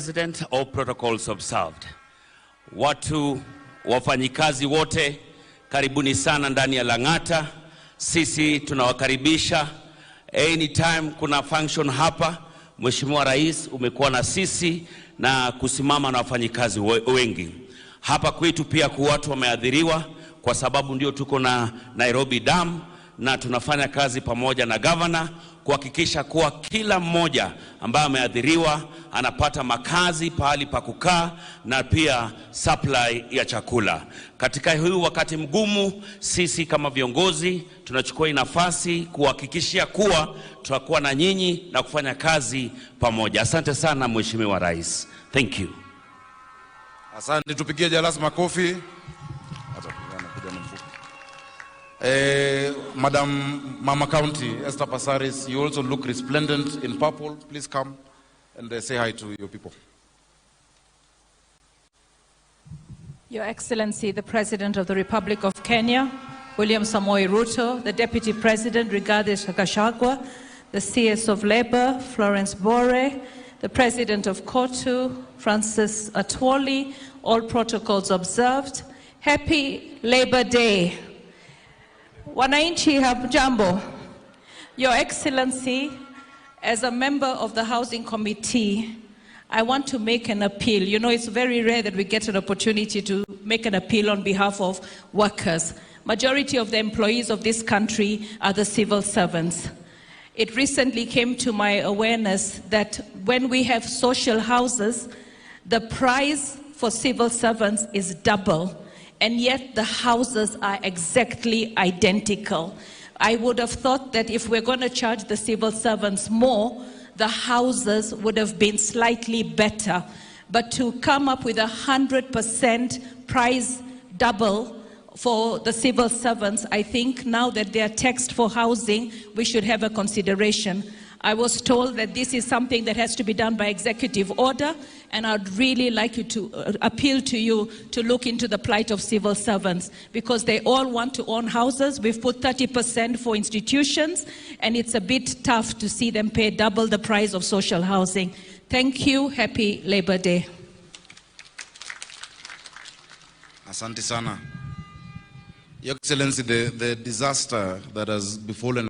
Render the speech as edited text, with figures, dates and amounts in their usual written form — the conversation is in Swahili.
President, all protocols observed. Watu wafanyikazi wote, karibuni sana ndani ya Lang'ata. Sisi tunawakaribisha. Anytime kuna function hapa, Mheshimiwa Rais umekuwa na sisi na kusimama na wafanyikazi wengi. Hapa kwetu pia watu wameadhiriwa kwa sababu ndio tuko na Nairobi Dam na tunafanya kazi pamoja na governor kuhakikisha kuwa kila mmoja ambaye ameadhiriwa anapata makazi, pahali pa kukaa na pia supply ya chakula. Katika huu wakati mgumu, sisi kama viongozi tunachukua nafasi kuhakikishia kuwa tutakuwa na nyinyi na kufanya kazi pamoja. Asante sana Mheshimiwa Rais. Thank you. Asante, tupigie Jalas makofi. Madam Mama County, Esther Passaris, you also look resplendent in purple. Please come and say hi to your people. Your Excellency, the President of the Republic of Kenya, William Samoei Ruto, the Deputy President, Rigathi Gachagua, the CS of Labour, Florence Bore, the President of COTU, Francis Atwoli, all protocols observed. Happy Labour Day. Wananchi hamjambo. Your Excellency, as a member of the Housing Committee, I want to make an appeal. You know, it's very rare that we get an opportunity to make an appeal on behalf of workers. Majority of the employees of this country are the civil servants. It recently came to my awareness that when we have social houses, the price for civil servants is double, and yet the houses are exactly identical. I would have thought that if we're going to charge the civil servants more, the houses would have been slightly better. But to come up with 100% price double for the civil servants, I think now that they are taxed for housing, we should have a consideration. I was told that this is something that has to be done by executive order, and I'd really like you to appeal to you to look into the plight of civil servants, because they all want to own houses. We've put 30% for institutions, and it's a bit tough to see them pay double the price of social housing. Thank you. Happy Labour Day. Asante sana. Your Excellency, the disaster that has befallen